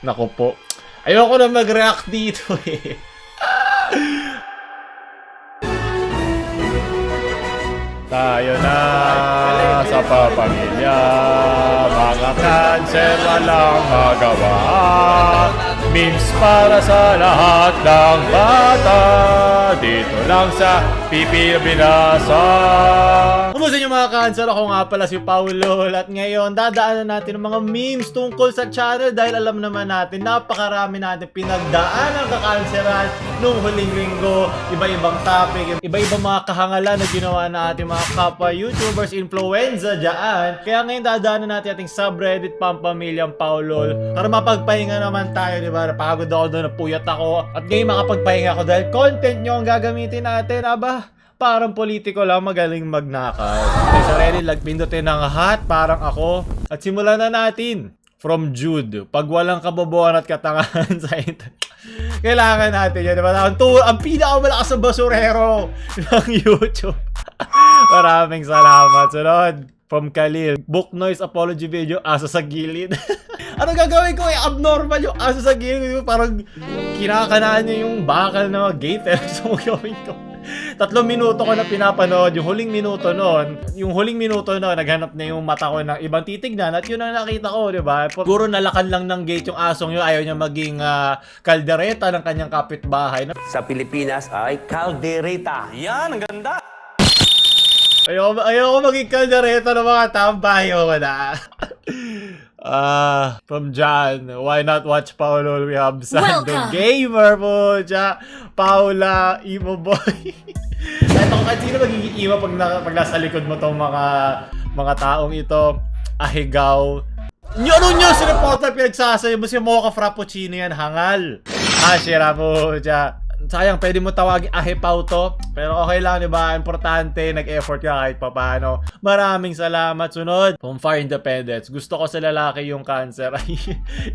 Naku po. Ayoko na mag-react dito eh. Tayo na sa papamilya, mga cancer walang magawa. Memes para sa lahat ng bata, dito lang sa Pipi Binasa. Kumusta nyo mga cancer? Ako nga pala si Paulo at ngayon dadaanan natin ng mga memes tungkol sa channel dahil alam naman natin napakarami natin pinagdaan ang kakanseran nung huling linggo. Iba-ibang topic, iba-ibang mga kahangalan na ginawa na ating mga kapwa YouTubers, influenza dyan. Kaya ngayon dadaanan natin ating subreddit Pampamilyang Paulol para mapagpahinga naman tayo, di ba? Napagod ako doon, napuyat ako at ngayon makapagpahinga ako dahil content nyo ang gagamitin natin. Aba, parang politiko lang magaling magnakaw. Okay, so ready, pindutin ng hot, parang ako. At simulan na natin. From Jude, pag walang kabobohan at katangahan sa internet. Kailangan natin yan, diba? Ang pinakamalakas na basurero ng YouTube. Maraming salamat. Sunod, from Khalil, book noise apology video, aso sa gilid. Ano gagawin ko? Abnormal yung aso sa gilid. Parang kinakanaan niya yung bakal na gate. So gawin ko. 3 minuto ko na pinapanood. Yung huling minuto noon, naghanap na yung mata ko ng ibang titignan at yun ang nakita ko, di ba? Puro nalakan lang ng gate yung asong yun. Ayaw niya maging kaldereta ng kanyang kapitbahay. Sa Pilipinas ay kaldereta. Yan, ang ganda! Ayoko maging kaldereta ng mga tambayo ko na. From John, why not watch Paulo? We have Sando Gamer po siya. Paula, Emo Boy. Ito kung sino magiging emo pag nasa likod mo tong mga taong ito. Ahigaw. Ano nyo si reporter pinagsasayo mo si Mocha Frappuccino yan, hangal. Shira po siya. Sayang, pwede mo tawagin Ahipaw to. Pero okay lang, di ba? Importante, nag-effort ka kahit papano. Maraming salamat. Sunod, from Fire Independence. Gusto ko sa lalaki yung cancer.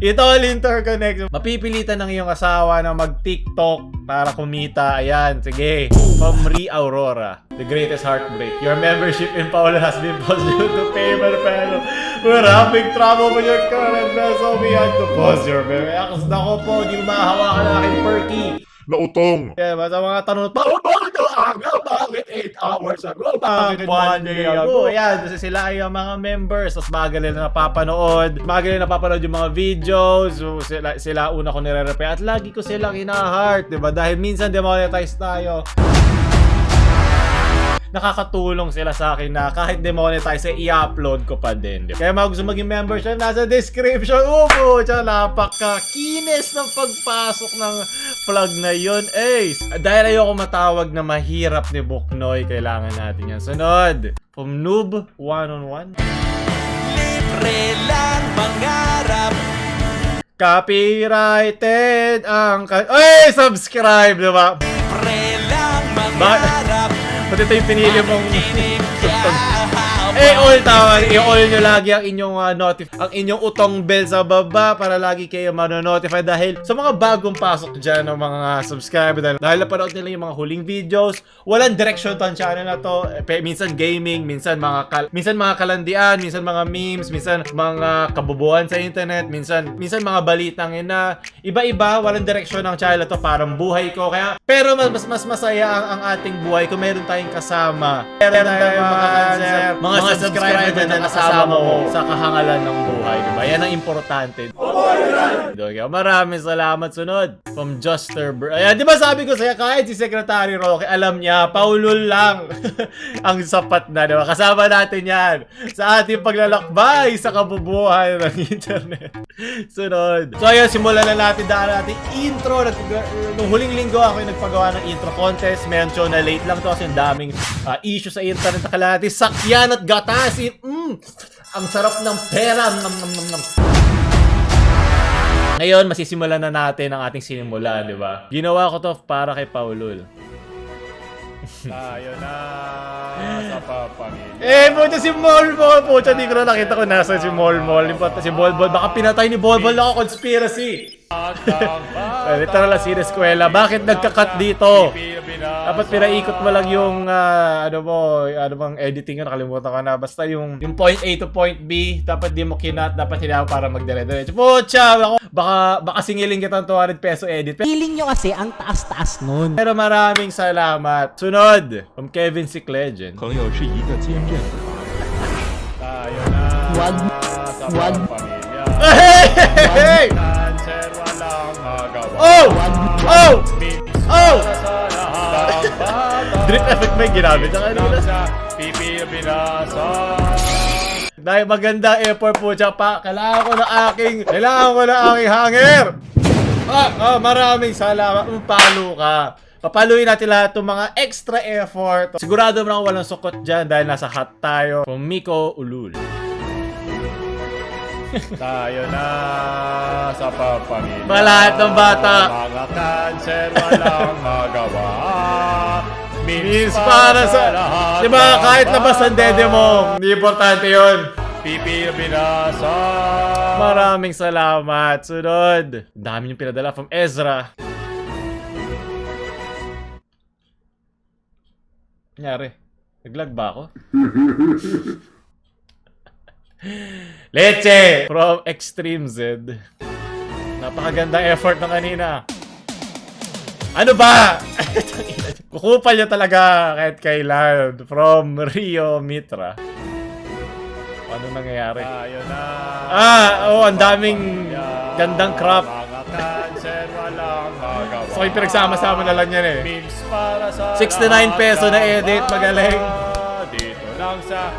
Ito all interconnect. Mapipilitan ng iyong asawa na mag-TikTok para kumita. Ayan, sige. From Ri Aurora. The greatest heartbreak. Your membership in Paula has been paused due to payment, pero we're having trouble with your current bill, so we had to pause your bill. Akas na ko po, di mo mahahawakan ang aking perky. Nautong. Kaya ba sa mga tanong, bakit 8 hours ago? Bakit 1 day ago? Ayan, kasi sila ay yung mga members. Tapos magaling na napapanood. Magaling na napapanood yung mga videos. So, sila una ko nire-reply. At lagi ko silang ina-heart, diba? Dahil minsan demonetize tayo. Nakakatulong sila sa akin na kahit demonetize, i-upload ko pa din. Diba? Kaya mga gusto maging member siya, nasa description. Upo! Siya, napaka-kinis ng pagpasok ng plug na yun. Dahil ayoko matawag na mahirap ni Buknoy, kailangan natin yan. Sunod, from Noob 1-on-1. Libre lang mangarap. Copyrighted ang... subscribe, diba? Libre lang mangarap. Pati ito yung pinili mong all tawag, i-all nyo lagi ang inyong ang inyong utong bell sa baba para lagi kayo manonotify dahil sa mga bagong pasok dyan ng mga subscriber dahil napanood nila yung mga huling videos, walang direction to ang channel na to. Minsan gaming, minsan mga kalandian, minsan mga memes, minsan mga kabubuhan sa internet, minsan mga balitang na iba-iba, walang direction ng channel na to, parang buhay ko. Kaya pero mas masaya ang ating buhay kung meron tayong kasama. Meron tayong mga subscriber na kasama mo sa kahangalan ng buhay, diba? Yan ang importante. Maraming salamat. Sunod, from Juster Ayan, diba sabi ko sa'yo, kahit si Secretary Roque, alam niya, Paulol lang ang sapat na, diba? Kasama natin yan sa ating paglalakbay sa kabubuhay ng internet. Sunod. So ayun, simulan na natin dahil natin intro. Nung huling linggo ako yung nagpagawa ng intro contest. Medyo na late lang to kasi yung daming issue sa internet na kailangan natin sakyan at gatasin. Ang sarap ng pera. Ngayon, masisimulan na natin ang ating sinimulan, di ba? Ginawa ko to para kay Paulol. Tayo na sa papamilya. Puto si Molbol. Puto, di ko na nakita ko nasa si Molbol. Si Bolbol. Baka pinatay ni Bolbol ako. Conspiracy. Literal na sineskwela. Bakit nagka-cut dito? Dapat pinaikot mo lang yung ano bang editing ko, nakalimutan ko na. Basta yung point A to point B, dapat di mo kinat, dapat hinahang para mag-dire-diretso. Pucha, baka singilin kita ng 200 peso edit. Feeling nyo kasi ang taas-taas nun. Pero maraming salamat. Sunod, from Kevin Sick Legend. 朋友是一个坚韧的。 Tayo na sa Wag. pamilya. Hey! Cancer walang magawa. Oh! Oh! Oh! Drip effect ba yung ginamit sa kanila? Dahil maganda effort po siya pa. Kailangan ko na aking hanger. Maraming salamat. Palo ka. Papaluin natin lahat itong mga extra effort. Sigurado mo na walang sukot dyan dahil nasa hot tayo. From Miko Ulul. Tayo na sa pamilya. Mga lahat ng bata. Mga cancer walang magawa. Memes para sa lahat. Diba kahit labas ang dede mo, hindi importante yun. Pipilabinasa. Maraming salamat. Sunod. Dami niyong pinadala from Ezra. Nangyari? Naglag ba ako? Leche! From Extreme Z. Napakagandang effort ng kanina. Ano ba? Kukupal niya talaga kahit kailan. From Rio Mitra. Ano nangyayari? Ayun na. Ang daming gandang crop. So, yung pinagsama-sama na lang yan eh. 69 peso na edit, magaling. Dito lang sa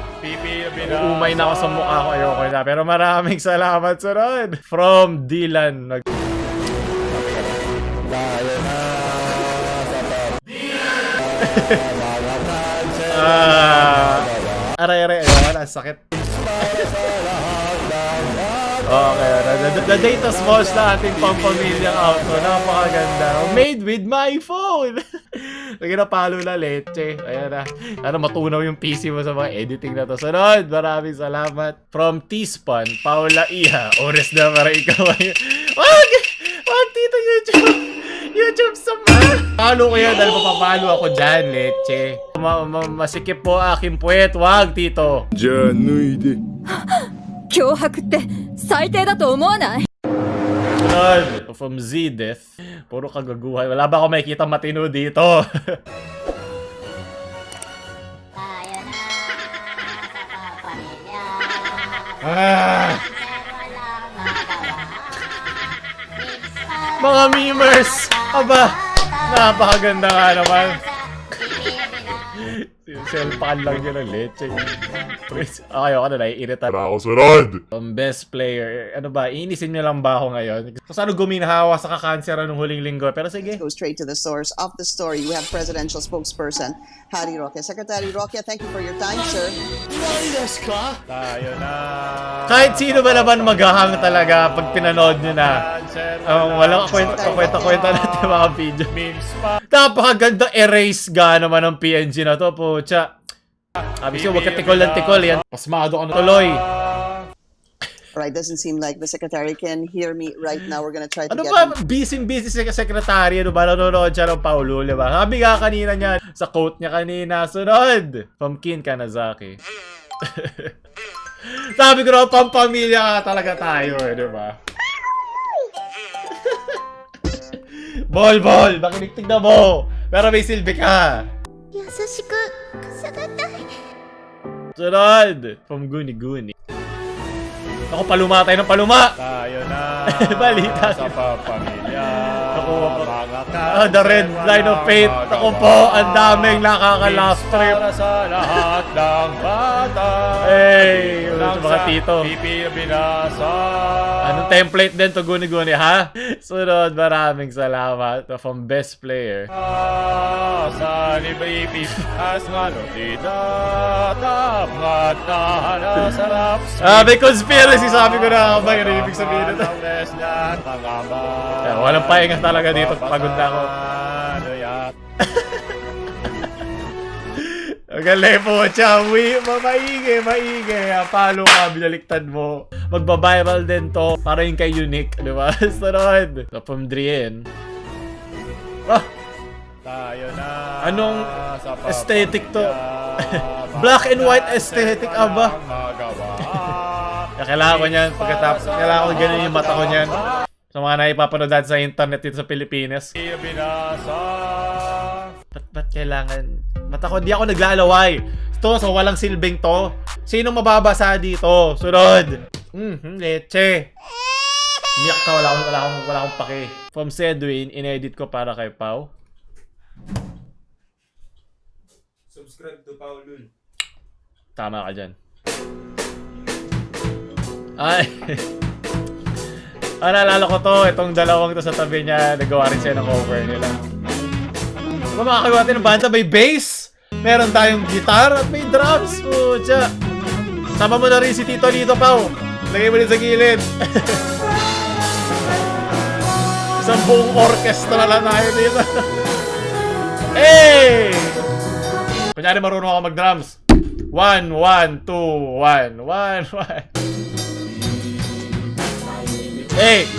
umay na ako sa mukha ko, ayoko na. Pero maraming salamat sunod. From Dylan. Aray, ayun, ang sakit. Okay, the data smalls na ating pampamilyang auto. Napakaganda. Made with my phone. Lagi na palo na leche. Ayan na. Sana matunaw yung PC mo sa mga editing na to. Sunod, maraming salamat. From T-Spun, Paula Iha. Oras na para ikaw ay... Wag, tito YouTube. YouTube sama. Palo ko yan dahil papapalo ako dyan, leche. Masikip po aking puwet. Wag, tito. じゃあ脱いで。脅迫って最低だと思わない？ Sunod, from Zdeath. Puro kagaguhan. Wala ba ako makikita matino dito? Mga memers! Aba! Napakaganda nga naman. Selfan lang yun ng leche. Okay, ako na naiirita. Para ako sunod. Best player. Ano ba? Iinisin niyo lang ba ako ngayon? Kung saan guminhawa sa kakansera nung huling linggo. Pero sige. Go straight to the source of the story. We have presidential spokesperson Harry Roque. Secretary Roque, thank you for your time, sir. Tayo na. Kahit sino ba naman maghahang talaga pag pinanood nyo na. Walang kwenta natin mga video. Napakagandang erase ga naman ng PNG na to po. Sabi siya, huwag ka tikol ng tikol yan. Pasmado ka na tuloy. Right, doesn't seem like the secretary can hear me right now. We're gonna try to Ano get ba? him. Busy si sekretary. Ano ba? Nanonood siya ng Paulo, di ba? Sabi nga kanina niya, sa quote niya kanina, sunod! From Kin Kanazaki. Sabi ko na, pampamilya talaga tayo, eh, di ba? Bol! Makinig tignan mo! Pero may silbi ka! 優しくさがたい。 Sunod! From Guni. Ako, paluma tayo ng paluma! Tayo na balita sa pamilya. Nakuha ko. The red line of fate. Ako po, ang daming nakaka-laugh trip. Para sa lahat ng bata. Hey, mga tito. Anong template din to Guni, ha? Sunod, maraming salamat. From best player. Sa libre as malotida. Dapat na sarap. May conspiracy, sabi ko na ba yun ibig sabihin nito. Walang pahinga talaga dito. Pagod na ako. Galing po, Chawi. Maigi. Palo ka, binaliktad mo. Magbabiral din to. Para yung kay Unique, di ba? Sunod. So, from Drien. Ah! Tayo na. Anong aesthetic to? Black and white aesthetic, aba. Kailangan ko niyan. Pagkatapos, kailangan ko ganun yung mata ko niyan. Sa mga naipapanood natin sa internet dito sa Pilipinas. Ba't kailangan? Mata ko, di ako naglalaway. Ito, so walang silbing to. Sinong mababasa dito? Sunod. Leche. Miyak ka, wala akong pake. From Sedwin, inedit ko para kay Pau. Subscribe to Paulun. Tama ka dyan. Ay. Naalala ko to, itong dalawang to sa tabi niya, nagawa rin siya ng cover nila. Diba makakagawa natin ng banda, may bass, meron tayong guitar, at may drums. Pucha. Sama mo na rin si Tito Lito, Pau. Lagay mo rin sa gilid. Isang buong orchestra lang tayo dito. Hey! Kunyari marunong ako mag-drums. 1, 1, 2, 1, 1, 1. Hey!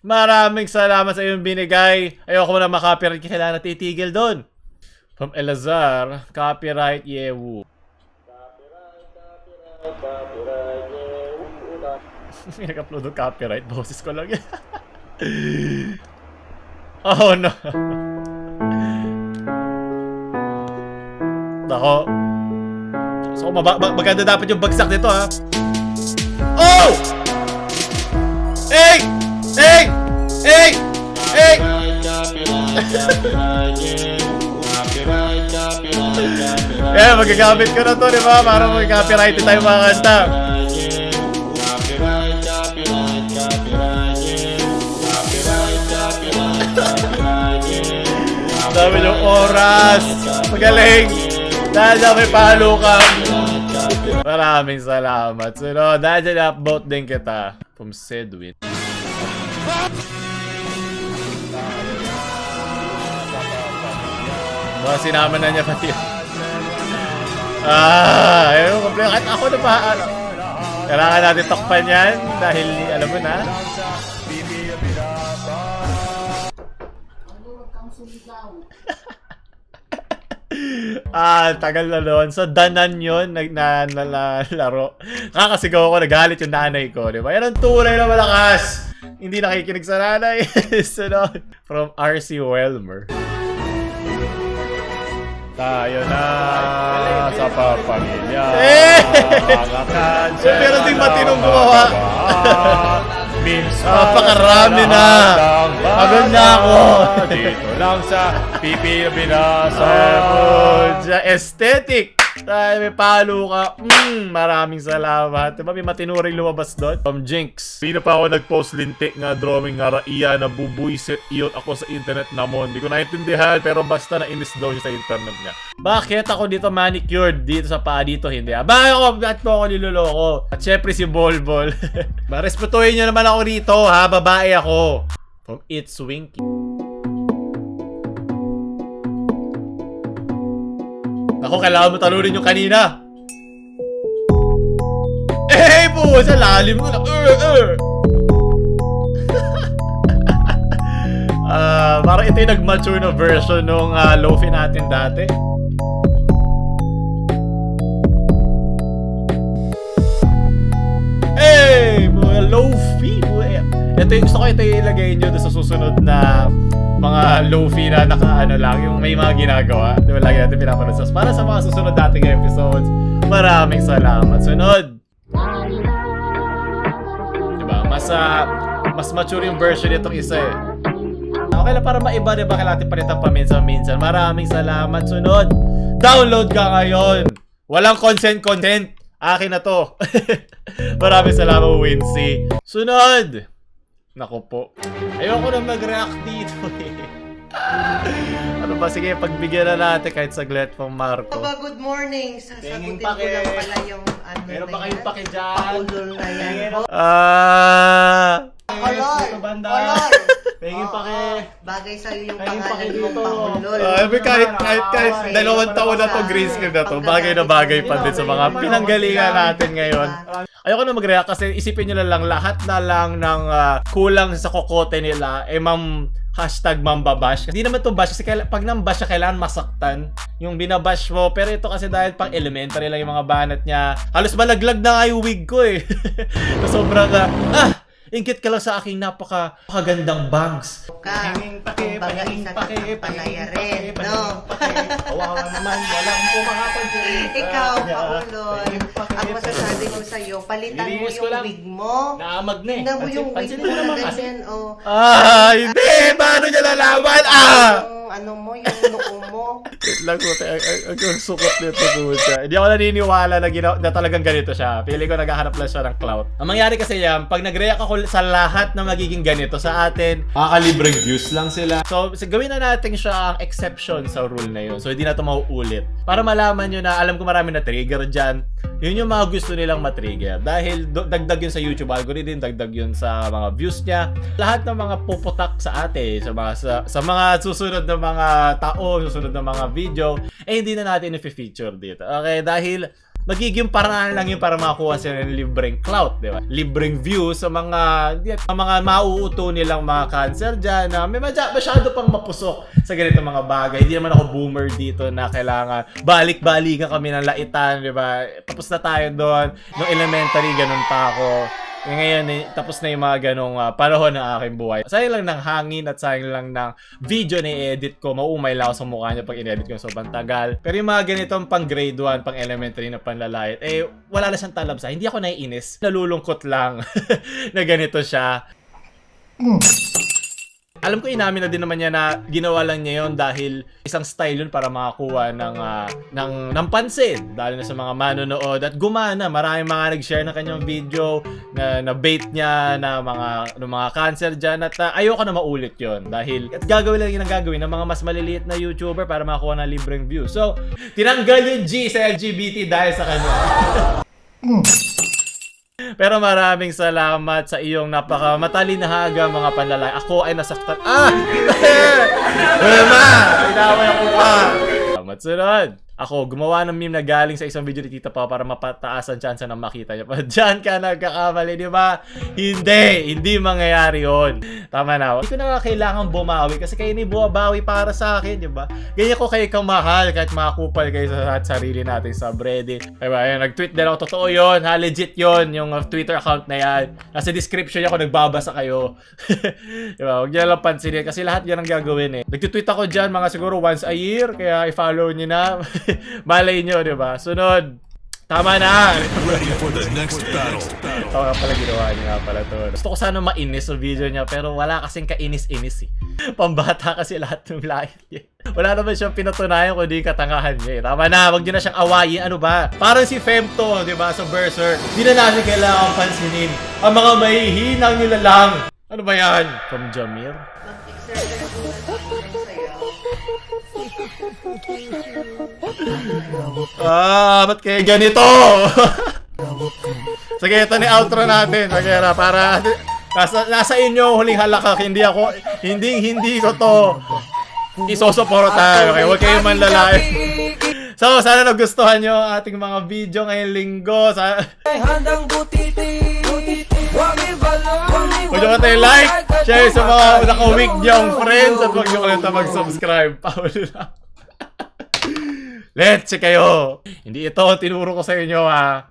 Maraming salamat sa iyong binigay. Ayoko na makapiright, kailangan na titigil doon. From Elazar, copyright Yewu. May nag-upload ng copyright, boses ko lang yan. Oh no. Nako. So maganda dapat yung bagsak nito, ha. Oh! Hey! Hey! Hey! Hey! Yeah, magagamit ko na to, di ba? Para mag-copyright tayo mga kanta. Dami yung oras. Magaling. Dahil na may palo ka. Maraming salamat. So, no, dahil na-upvote din kita. From Sedwin. Mga sinama na niya pati. Ayun, kompleto. Kahit ako na pa. Kailangan natin takpan yan. Dahil, alam mo na. Tagal na doon. So, danan yun, nalaro. Kakasigaw ako, nagalit yung nanay ko, di ba? Yan ang tunay na malakas. Hindi nakikinig sa nanay. So, no. From RC Welmer. Tayo na sa papamilya. Mga cancer. Meron ding matinong gumawa. Napakarami na. Pagod na ako. Dito lang sa Pilipinas. Aesthetic. Tayo, may palo ka. Maraming salamat. Diba may matinuring lumabas doon? From Jinx. Hindi na pa ako nag-post lintik nga drawing nga raiya na bubuisit iyot ako sa internet namon. Hindi ko naintindihan pero basta nainis daw siya sa internet niya. Bakit ako dito manicured? Dito sa paa dito hindi. Bakit po ako niloloko? At syempre si Bolbol. Respetuhin nyo naman ako rito ha. Babae ako. From It's Winky. Ako, kailangan mo talunin yung kanina. Eh, po! Sa lalim mo na. Parang ito yung nag-mature na version nung Lofi natin dati. Hey! Mga Lofi! Ito yung gusto ko ito ilagay nyo sa susunod na mga Lofi na naka-ano lang, yung may mga ginagawa. Diba lagi natin pinapanood para sa mga susunod nating episodes. Maraming salamat. Sunod! Diba? Mas mature yung version itong isa eh. Okay lang para maiba, diba? Kailangan natin palitan paminsan-minsan. Maraming salamat. Sunod! Download ka ngayon! Walang consent. Akin na to. Maraming salamat, Wincy. Sunod! Naku po. Ayoko na mag-react dito eh. Ano ba? Sige, pagbigyan na natin kahit saglit pang Marco. Good morning. Sasagutin ko pake. lang pala yung ano Meron na ba kayong yan. pake dyan? Paulol na yan. Ah! Olor! Dito banda. Olor! Pahingin Oo, pake. bagay sa'yo yung Pahingin pake pangalan mong dito. Paulol. Kahit dalawang taon na to, green screen na to, bagay na bagay pa din sa mga pinanggalingan natin ngayon. Ayoko na mag-react kasi isipin nyo na lang, lahat na lang ng kulang sa kokote nila, hashtag mambabash. Hindi naman to bash kasi pag nambash siya, kailangan masaktan yung binabash mo. Pero ito kasi dahil pang elementary lang yung mga banat niya, halos malaglag na nga yung wig ko eh. Sobrang ingkit ka lang sa aking napakagandang bangs. Kumbaga isang palaya rin, no? Kawawa naman, walang pumahapansin. Ikaw, Paulol, ang masasabi ko sa'yo, palitan mo Nilinis ko yung lang. wig mo. Naamag na eh. Tingnan mo yung wig Pansin mo mo na naman kasi. ganyan, oh. Hindi! Paano niya lalaman? Yung ano mo, yung noo mo. Wait lang ko, ang sukat nito puta. Hindi ako naniniwala na talagang ganito siya. Pili ko naghahanap lang siya ng clout. Ang mangyari kasi yan, pag nag-react ako sa lahat na magiging ganito sa atin, makakalibreng views lang sila. So, gawin na natin siya ang exception sa rule na yun. So, hindi na ito mauulit. Para malaman nyo na, alam ko marami na trigger dyan. Yun yung mga gusto nilang matrigger. Dahil dagdag yun sa YouTube algorithm, dagdag yun sa mga views niya. Lahat ng mga puputak sa atin, sa mga susunod na mga tao, susunod na mga video, hindi na natin i-feature dito. Okay? Dahil magiging paraan lang yun para makakuha sila ng libreng clout, di ba? Libreng views sa mga mauuto nilang mga cancer dyan na may masyado pang mapusok sa ganito mga bagay. Hindi naman ako boomer dito na kailangan balik-balikan kami ng laitan, di ba? Tapos na tayo doon. Nung elementary, ganun pa ako. Ngayon, tapos na yung mga ganong panahon ng aking buhay. Sayang lang ng hangin at sayang lang ng video na i-edit ko. Maumay lang ako sa mukha niya pag in-edit ko sobrang tagal. Pero yung mga ganitong pang grade 1, pang elementary na panlalait, wala na siyang talabsa. Hindi ako naiinis. Nalulungkot lang na ganito siya. Alam ko inamin na din naman niya na ginawa lang niya yon dahil isang style yun para makakuha ng pansin. Dahil na sa mga manonood at gumana. Maraming mga nag-share ng kanyang video na bait niya na mga cancer dyan. At ayoko na maulit yon dahil at gagawin lang yung gagawin ng mga mas maliliit na YouTuber para makakuha ng libreng view. So, tinanggal yung G sa LGBT dahil sa kanya. Pero maraming salamat sa iyong napakamatalinahaga mga panlalay. Ako ay nasaktan. Wala! Inaway ako pa! Salamat sunod. Ako, gumawa ng meme na galing sa isang video ni Tita Pao para mapataas ang chance na makita niya. Pa dyan ka nagkakamali, di ba? Hindi mangyayari yun. Tama na. Hindi ko na kailangan bumawi kasi kayo ni bumabawi para sa akin, di ba? Ganyan ko kayo kamahal kahit makakupal kayo sa sarili natin sa Reddit. Diba? Ayun, nag-tweet din ako. Totoo yun. Legit yun. Yung Twitter account na yan. Nasa description ako, nagbabasa kayo. Diba? Huwag niyo lang pansinin kasi lahat yan ang gagawin eh. Nag-tweet ako dyan mga siguro once a year. Kaya i-follow niyo na. Malay nyo, di ba? Sunod. Tama na! Ready for the next battle. Tama pala ginawa niya nga pala to. Gusto ko sana mainis sa video niya pero wala kasing kainis-inis eh. Pambata kasi lahat ng lahat niya. Wala naman siyang pinatunayan kung di katangahan niya eh. Tama na, wag niyo na siyang awayin. Ano ba? Parang si Femto, di ba? Sa Berserk. Di na natin kailangan pansinin ang mga mahihinang nilalang. Ano ba yan? From Jamir? Mag-exercise muna sa'yo. Ba't kayo ganito? Sige, ito ni outro natin. Sige, para nasa inyo huling halakak. Hindi ko to isosuportahan. Okay, huwag kayo manlalait. So, sana nagustuhan nyo ang ating mga video ngayong linggo. Huwag nyo tayo like, share sa mga naka-week nyong friends at huwag nyo kalimutan mag-subscribe. Paulo lang. Let's check kayo. Hindi ito tinuro ko sa inyo ha.